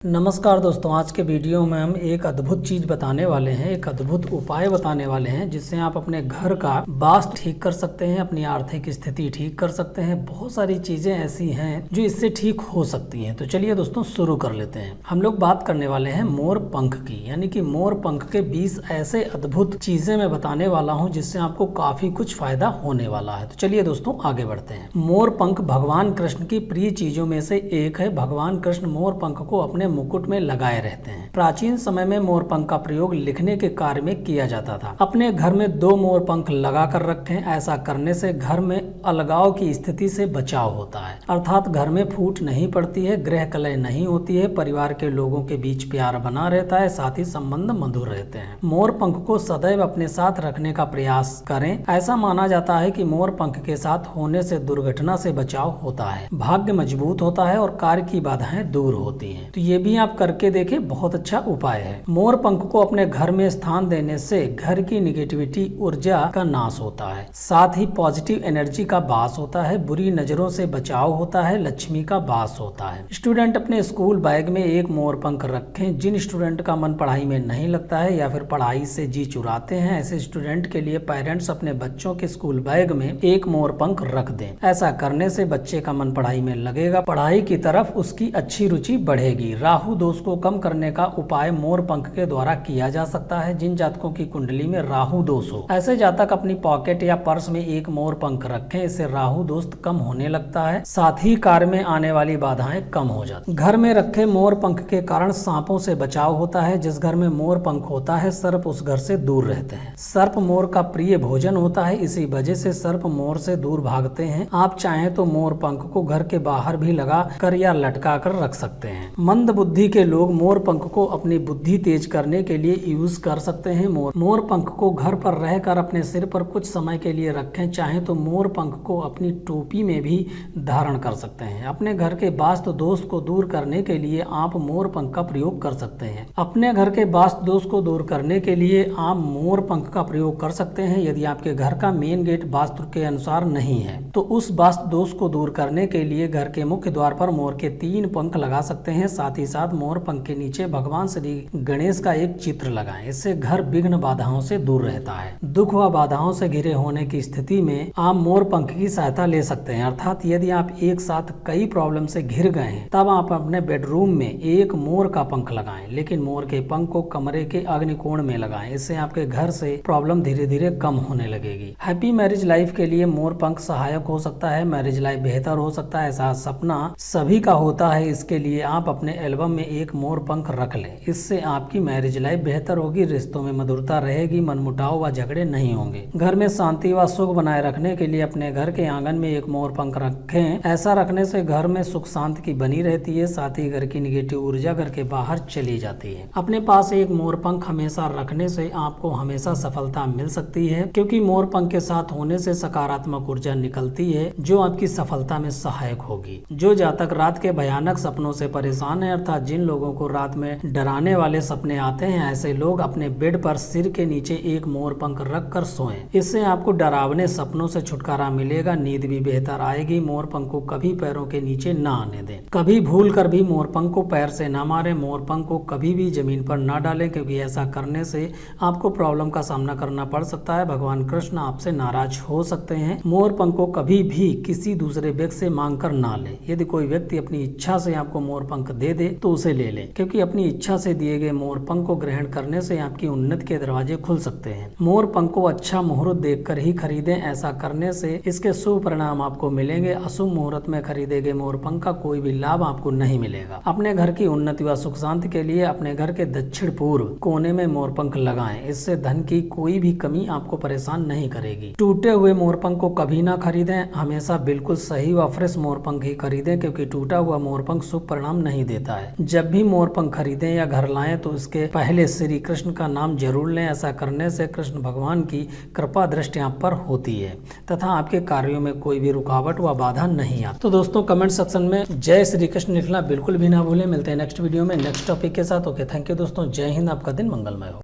नमस्कार दोस्तों, आज के वीडियो में हम एक अद्भुत चीज बताने वाले हैं, एक अद्भुत उपाय बताने वाले हैं जिससे आप अपने घर का वास्तु ठीक कर सकते हैं, अपनी आर्थिक स्थिति ठीक कर सकते हैं। बहुत सारी चीजें ऐसी हैं जो इससे ठीक हो सकती हैं। तो चलिए दोस्तों शुरू कर लेते हैं। हम लोग बात करने वाले हैं मोर पंख की, यानी कि मोर पंख के 20 ऐसे अद्भुत चीजें मैं बताने वाला हूँ जिससे आपको काफी कुछ फायदा होने वाला है। तो चलिए दोस्तों आगे बढ़ते हैं। मोर पंख भगवान कृष्ण की प्रिय चीजों में से एक है। भगवान कृष्ण मोर पंख को अपने मुकुट में लगाए रहते हैं। प्राचीन समय में मोर पंख का प्रयोग लिखने के कार्य में किया जाता था। अपने घर में 2 मोर पंख लगा कर रखें। ऐसा करने से घर में अलगाव की स्थिति से बचाव होता है, अर्थात घर में फूट नहीं पड़ती है, गृह कलह नहीं होती है, परिवार के लोगों के बीच प्यार बना रहता है, साथ ही संबंध मधुर रहते हैं। मोर पंख को सदैव अपने साथ रखने का प्रयास करें। ऐसा माना जाता है कि मोर पंख के साथ होने से दुर्घटना से बचाव होता है, भाग्य मजबूत होता है और कार्य की बाधाएं दूर होती हैं। तो ये भी आप करके देखें, बहुत अच्छा उपाय है। मोर पंख को अपने घर में स्थान देने से घर की निगेटिविटी ऊर्जा का नाश होता है, साथ ही पॉजिटिव एनर्जी का वास होता है, बुरी नजरों से बचाव होता है, लक्ष्मी का वास होता है। स्टूडेंट अपने स्कूल बैग में एक मोर पंख रखें। जिन स्टूडेंट का मन पढ़ाई में नहीं लगता है या फिर पढ़ाई से जी चुराते हैं, ऐसे स्टूडेंट के लिए पेरेंट्स अपने बच्चों के स्कूल बैग में एक मोर पंख रख दें। ऐसा करने से बच्चे का मन पढ़ाई में लगेगा, पढ़ाई की तरफ उसकी अच्छी रुचि बढ़ेगी। राहु दोष को कम करने का उपाय मोर पंख के द्वारा किया जा सकता है। जिन जातकों की कुंडली में राहु दोष हो, ऐसे जातक अपनी पॉकेट या पर्स में एक मोर पंख रखें। इससे राहु दोष कम होने लगता है, साथ ही कार्य में आने वाली बाधाएं कम हो जाती। घर में रखे मोर पंख के कारण सांपों से बचाव होता है। जिस घर में मोर पंख होता है, सर्प उस घर से दूर रहते हैं। सर्प मोर का प्रिय भोजन होता है, इसी वजह से सर्प मोर से दूर भागते हैं। आप चाहें तो मोर पंख को घर के बाहर भी लगा कर या लटका कर रख सकते हैं। मंद बुद्धि के लोग मोर पंख को अपनी बुद्धि तेज करने के लिए यूज कर सकते हैं। मोर पंख को घर पर रहकर अपने सिर पर कुछ समय के लिए रखें। चाहे तो मोर पंख को अपनी टोपी में भी धारण कर सकते हैं। अपने घर के वास्तु दोष को दूर करने के लिए आप मोर पंख का प्रयोग कर सकते हैं। अपने घर के वास्तु दोष को दूर करने के लिए आप मोर पंख का प्रयोग कर सकते हैं। यदि आपके घर का मेन गेट वास्तु के अनुसार नहीं है तो उस वास्तु दोष को दूर करने के लिए घर के मुख्य द्वार पर मोर के 3 पंख लगा सकते हैं। साथ ही साथ मोर पंख के नीचे भगवान श्री गणेश का एक चित्र लगाएं। इससे घर विघ्न बाधाओं से दूर रहता है। दुख व बाधाओं से घिरे होने की स्थिति में आप मोर पंख की सहायता ले सकते हैं। अर्थात यदि आप एक साथ कई प्रॉब्लम से घिर गए हैं, तब आप अपने बेडरूम में एक मोर का पंख लगाएं, लेकिन मोर के पंख को कमरे के अग्निकोण में लगाएं। इससे आपके घर से प्रॉब्लम धीरे धीरे कम होने लगेगी। हैप्पी मैरिज लाइफ के लिए मोर पंख सहायक हो सकता है, मैरिज लाइफ बेहतर हो सकता है, ऐसा सपना सभी का होता है। इसके लिए आप अपने एल्बम में एक मोर पंख रख लें। इससे आपकी मैरिज लाइफ बेहतर होगी, रिश्तों में मधुरता रहेगी, मनमुटाव व झगड़े नहीं होंगे। घर में शांति व सुख बनाए रखने के लिए अपने घर के आंगन में एक मोर पंख रखें। ऐसा रखने से घर में सुख शांति की बनी रहती है, साथ ही घर की निगेटिव ऊर्जा घर के बाहर चली जाती है। अपने पास एक मोर पंख हमेशा रखने से आपको हमेशा सफलता मिल सकती है, क्योंकि मोर पंख के साथ होने से सकारात्मक ऊर्जा निकलती है जो आपकी सफलता में सहायक होगी। जो जातक रात के भयानक सपनों से परेशान है, अर्थात जिन लोगों को रात में डराने वाले सपने आते हैं, ऐसे लोग अपने बेड पर सिर के नीचे एक मोर पंख रख कर सोएं। इससे आपको डरावने सपनों से छुटकारा मिलेगा, नींद भी बेहतर आएगी। मोर पंख को कभी पैरों के नीचे ना आने दें। कभी भूल कर भी मोर पंख को पैर से ना मारें। मोर पंख को कभी भी जमीन पर ना डालें, क्योंकि ऐसा करने से आपको प्रॉब्लम का सामना करना पड़ सकता है। भगवान कृष्ण आपसे नाराज हो सकते हैं। मोर पंख को कभी भी किसी दूसरे व्यक्ति से मांग कर ना लें। यदि कोई व्यक्ति अपनी इच्छा से आपको मोर पंख दे दे तो उसे ले लें, क्योंकि अपनी इच्छा से दिए गए मोर पंख को ग्रहण करने से आपकी उन्नति के दरवाजे खुल सकते हैं। मोर पंख को अच्छा मुहूर्त देखकर ही खरीदें। ऐसा करने से इसके शुभ परिणाम आपको मिलेंगे। अशुभ मुहूर्त में खरीदे गए मोर पंख का कोई भी लाभ आपको नहीं मिलेगा। अपने घर की उन्नति व सुख शांति के लिए अपने घर के दक्षिण पूर्व कोने में मोर पंख लगाएं। इससे धन की कोई भी कमी आपको परेशान नहीं करेगी। टूटे हुए मोर पंख को कभी ना खरीदें। हमेशा बिल्कुल सही व फ्रेश मोर पंख ही खरीदें, क्योंकि टूटा हुआ मोर पंख शुभ परिणाम नहीं देता है। जब भी मोर पंख खरीदें या घर लाएं तो इसके पहले श्री कृष्ण का नाम जरूर लें। ऐसा करने से कृष्ण भगवान की कृपा दृष्टि आप पर होती है तथा आपके कार्यों में कोई भी रुकावट व बाधा नहीं आती। तो दोस्तों कमेंट सेक्शन में जय श्री कृष्ण लिखना बिल्कुल भी ना भूलें। मिलते हैं नेक्स्ट वीडियो में नेक्स्ट टॉपिक के साथ। ओके, थैंक यू दोस्तों। जय हिंद। आपका दिन मंगलमय हो।